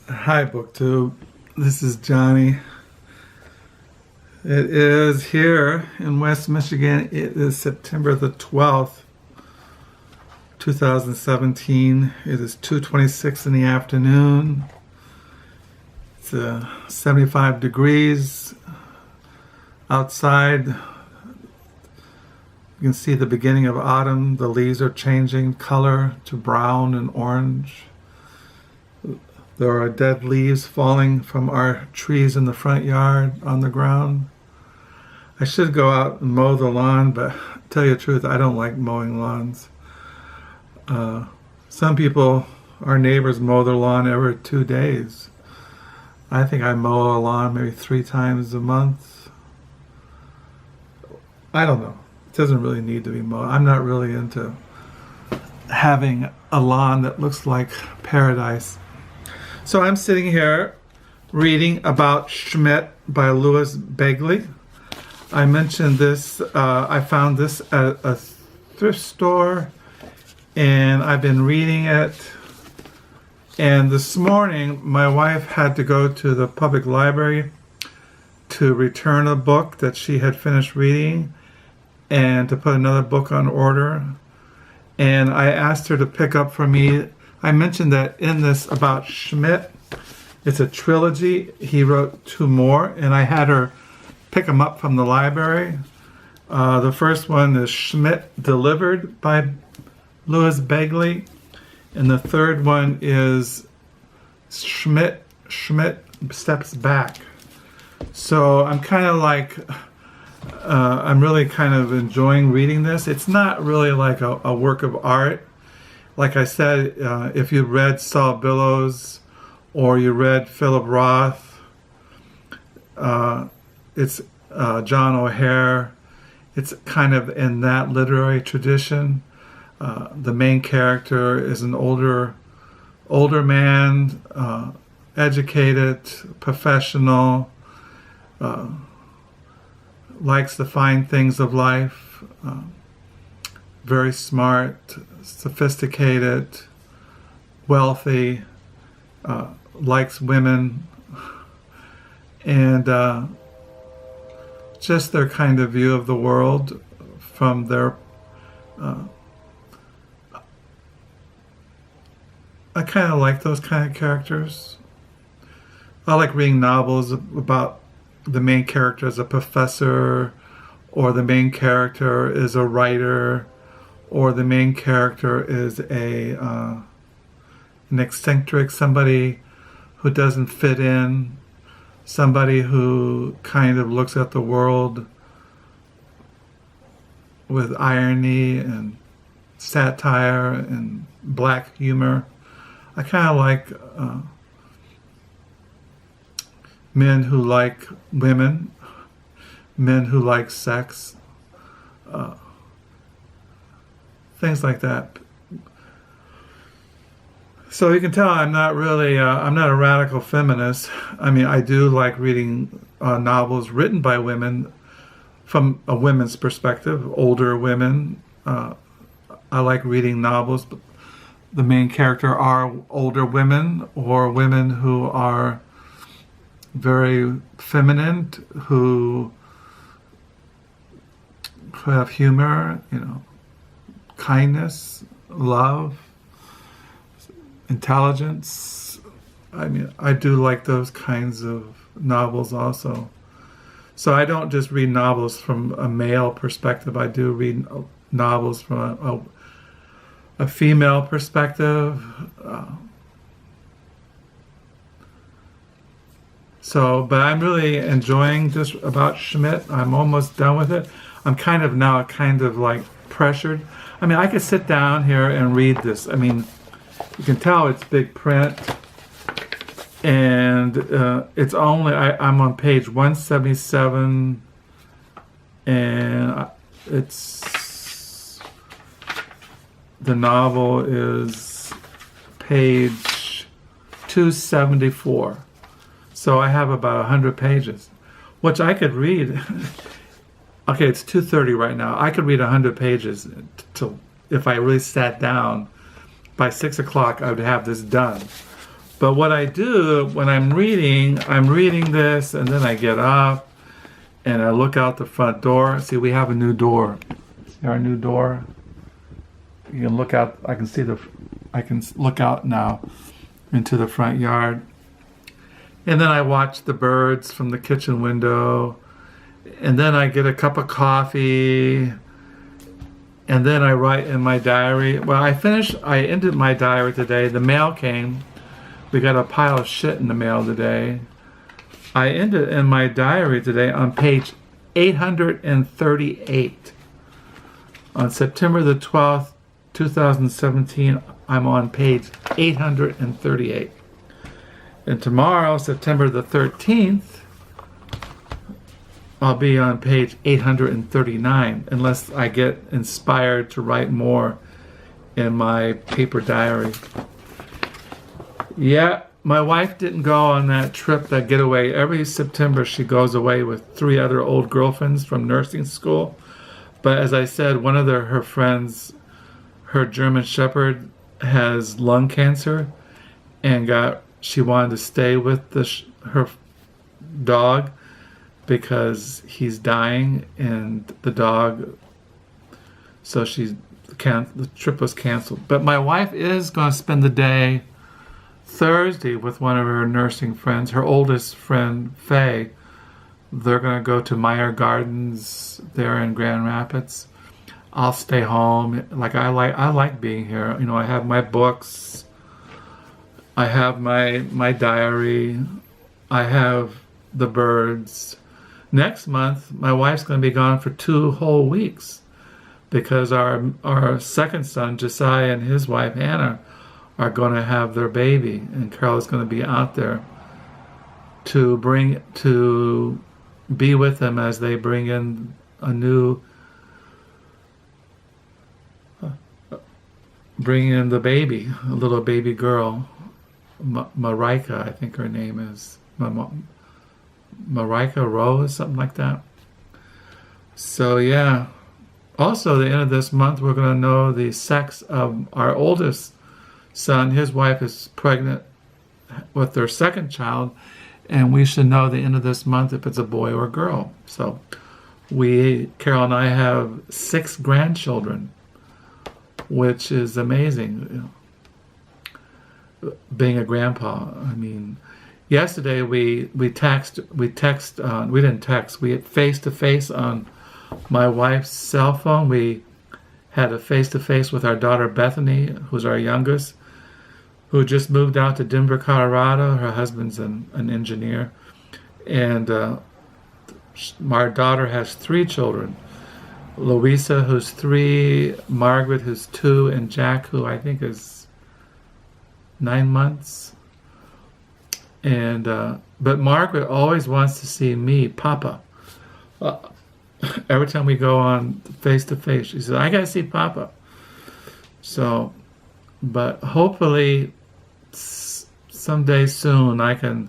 Hi, BookTube. This is Johnny. It is here in West Michigan. It is September the 12th, 2017. It is 2:26 in the afternoon. It's 75 degrees outside. You can see the beginning of autumn. The leaves are changing color to brown and orange. There are dead leaves falling from our trees in the front yard on the ground. I should go out and mow the lawn, but to tell you the truth, I don't like mowing lawns. Some people, our neighbors, mow their lawn every 2 days. I think I mow a lawn maybe 3 times a month. I don't know. It doesn't really need to be mowed. I'm not really into having a lawn that looks like paradise. So I'm sitting here reading about Schmidt by Louis Begley. I mentioned this, I found this at a thrift store and I've been reading it. And this morning my wife had to go to the public library to return a book that she had finished reading and to put another book on order. And I asked her to pick up for me. I mentioned that in this about Schmidt, it's a trilogy. He wrote 2 more, and I had her pick them up from the library. The first one is Schmidt Delivered by Louis Begley, and the third one is Schmidt Steps Back. So I'm kind of like, I'm really kind of enjoying reading this. It's not really like a work of art. Like I said, if you read Saul Bellows or you read Philip Roth, it's John O'Hare. It's kind of in that literary tradition. The main character is an older man, educated, professional, likes the fine things of life, very smart, sophisticated, wealthy, likes women, and just their kind of view of the world from their I kind of like those kind of characters. I like reading novels about the main character as a professor, or the main character is a writer, or the main character is an eccentric, somebody who doesn't fit in, somebody who kind of looks at the world with irony and satire and black humor. I kind of like men who like women, men who like sex, things like that. So you can tell I'm not really, I'm not a radical feminist. I mean, I do like reading novels written by women from a women's perspective, older women. I like reading novels, but the main character are older women or women who are very feminine, who have humor, kindness, love, intelligence. I mean, I do like those kinds of novels also. So I don't just read novels from a male perspective. I do read novels from a female perspective. But I'm really enjoying this about Schmidt. I'm almost done with it. I'm kind of like pressured. I mean, I could sit down here and read this. I mean, you can tell it's big print, and it's only, I'm on page 177, and the novel is page 274. So I have about 100 pages, which I could read. Okay, it's 2:30 right now. I could read 100 pages if I really sat down. By 6 o'clock, I would have this done. But what I do when I'm reading this, and then I get up and I look out the front door. See, we have a new door. See our new door? You can look out. I can look out now into the front yard. And then I watch the birds from the kitchen window. And then I get a cup of coffee. And then I write in my diary. Well, I ended my diary today. The mail came. We got a pile of shit in the mail today. I ended in my diary today on page 838. On September the 12th, 2017, I'm on page 838. And tomorrow, September the 13th, I'll be on page 839, unless I get inspired to write more in my paper diary. Yeah, my wife didn't go on that trip, that getaway. Every September she goes away with 3 other old girlfriends from nursing school. But as I said, one of her friends, her German Shepherd, has lung cancer, and she wanted to stay with her dog because he's dying, and the dog. So the trip was canceled. But my wife is going to spend the day Thursday with one of her nursing friends, her oldest friend, Faye. They're going to go to Meyer Gardens there in Grand Rapids. I'll stay home. I like being here. I have my books. I have my diary. I have the birds. Next month, my wife's going to be gone for 2 whole weeks because our second son, Josiah, and his wife, Hannah, are going to have their baby, and Carol is going to be out there to be with them as they bring in a little baby girl, Marika, I think her name is, Marika Rose, something like that. So yeah, also the end of this month we're going to know the sex of our oldest son. His wife is pregnant with their second child, and we should know the end of this month if it's a boy or a girl. So Carol and I have 6 grandchildren, which is amazing. Being a grandpa, yesterday we had face-to-face on my wife's cell phone. We had a face-to-face with our daughter Bethany, who's our youngest, who just moved out to Denver, Colorado. Her husband's an engineer. And our daughter has 3 children. Louisa, who's 3, Margaret, who's 2, and Jack, who I think is 9 months. And but Margaret always wants to see me, Papa. Every time we go on face-to-face, she says, I got to see Papa. So, but hopefully someday soon I can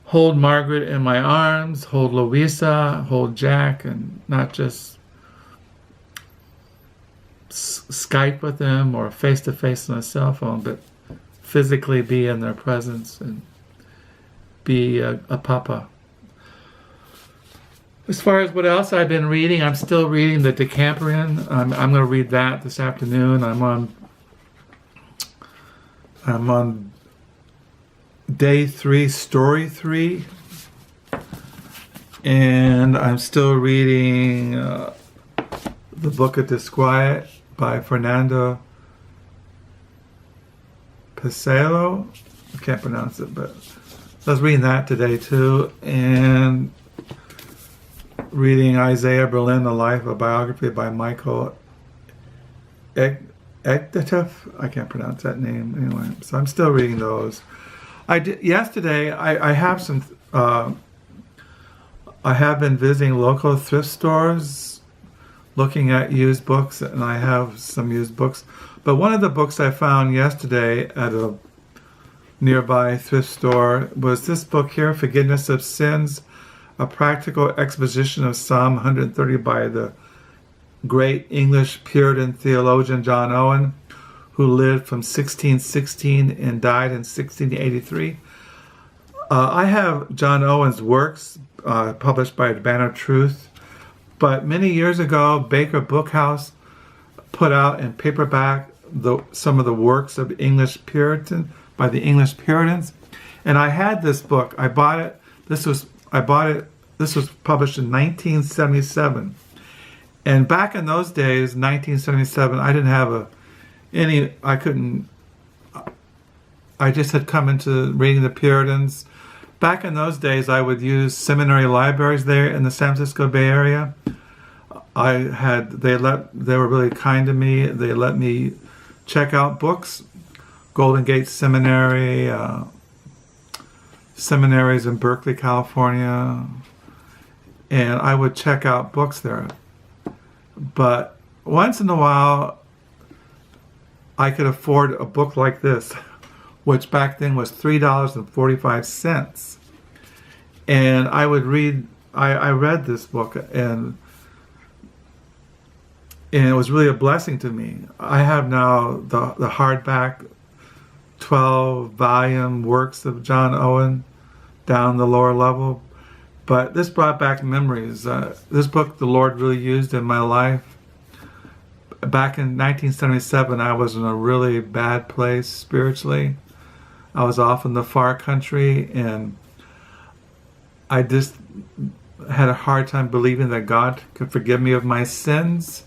hold Margaret in my arms, hold Louisa, hold Jack, and not just Skype with them or face-to-face on a cell phone, but physically be in their presence and be a papa. As far as what else I've been reading, I'm still reading the Decameron. I'm going to read that this afternoon. I'm on day 3, story 3, and I'm still reading the book of Disquiet by Fernando Pessoa. I can't pronounce it, but I was reading that today too, and reading Isaiah Berlin, The Life, a biography by Michael Ignatieff. I can't pronounce that name anyway. So I'm still reading those. Yesterday. I have been visiting local thrift stores, looking at used books, and I have some used books. But one of the books I found yesterday at a nearby thrift store was this book here, Forgiveness of Sins, a practical exposition of Psalm 130 by the great English Puritan theologian John Owen, who lived from 1616 and died in 1683. I have John Owen's works published by Banner of Truth, but many years ago, Baker Bookhouse put out in paperback some of the works of English Puritan by the English Puritans, and I had this book. I bought it. This was published in 1977, and back in those days, 1977, I didn't have I just had come into reading the Puritans. Back in those days, I would use seminary libraries there in the San Francisco Bay Area. They were really kind to me. They let me check out books. Golden Gate Seminary, seminaries in Berkeley, California, and I would check out books there. But once in a while, I could afford a book like this, which back then was $3.45. And I would read, I read this book, and it was really a blessing to me. I have now the hardback 12-volume works of John Owen down the lower level. But this brought back memories. This book the Lord really used in my life. Back in 1977, I was in a really bad place spiritually. I was off in the far country, and I just had a hard time believing that God could forgive me of my sins.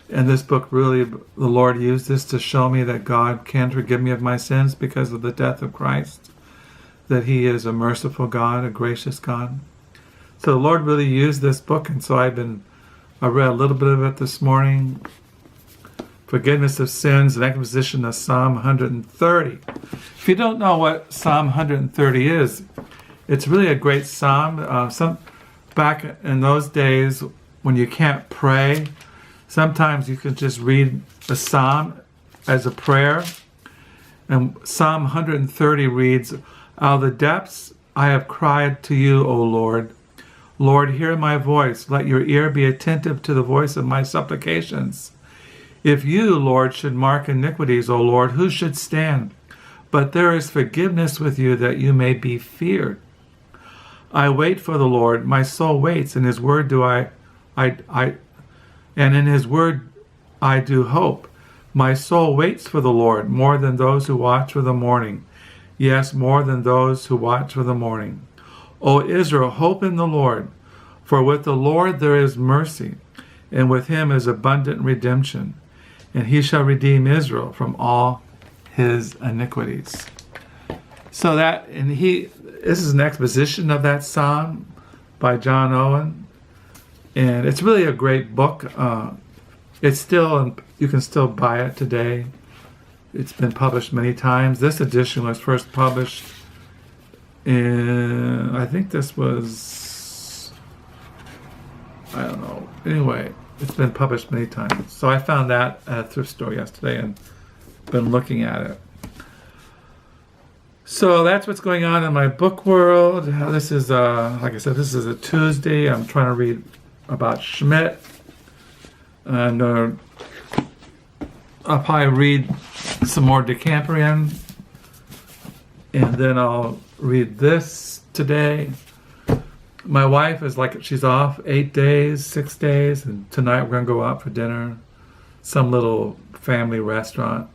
And this book really, the Lord used this to show me that God can forgive me of my sins because of the death of Christ, that He is a merciful God, a gracious God. So the Lord really used this book, and so I read a little bit of it this morning. Forgiveness of sins, an exposition of Psalm 130. If you don't know what Psalm 130 is, it's really a great psalm. Back in those days when you can't pray, sometimes you can just read a psalm as a prayer. And Psalm 130 reads, "Out of the depths I have cried to you, O Lord. Lord, hear my voice. Let your ear be attentive to the voice of my supplications. If you, Lord, should mark iniquities, O Lord, who should stand? But there is forgiveness with you that you may be feared. I wait for the Lord. My soul waits. In His word and in His word I do hope. My soul waits for the Lord more than those who watch for the morning. Yes, more than those who watch for the morning. O Israel, hope in the Lord. For with the Lord there is mercy, and with Him is abundant redemption. And He shall redeem Israel from all his iniquities." So this is an exposition of that psalm by John Owen. And it's really a great book. You can still buy it today. It's been published many times. This edition was first published in, I think this was, I don't know. Anyway, it's been published many times. So I found that at a thrift store yesterday and been looking at it. So that's what's going on in my book world. This is, like I said, this is a Tuesday. I'm trying to read about Schmidt. And I'll probably read some more Decameron. And then I'll read this today. My wife is she's off 8 days, 6 days. And tonight we're going to go out for dinner. Some little family restaurant.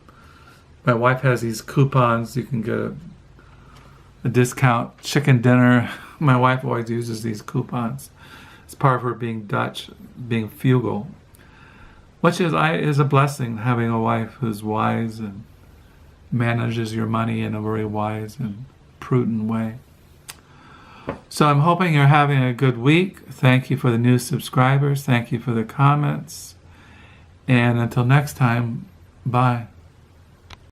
My wife has these coupons. You can get a discount chicken dinner. My wife always uses these coupons. It's part of her being Dutch, being frugal, which is a blessing, having a wife who's wise and manages your money in a very wise and prudent way. So I'm hoping you're having a good week. Thank you for the new subscribers. Thank you for the comments. And until next time, bye.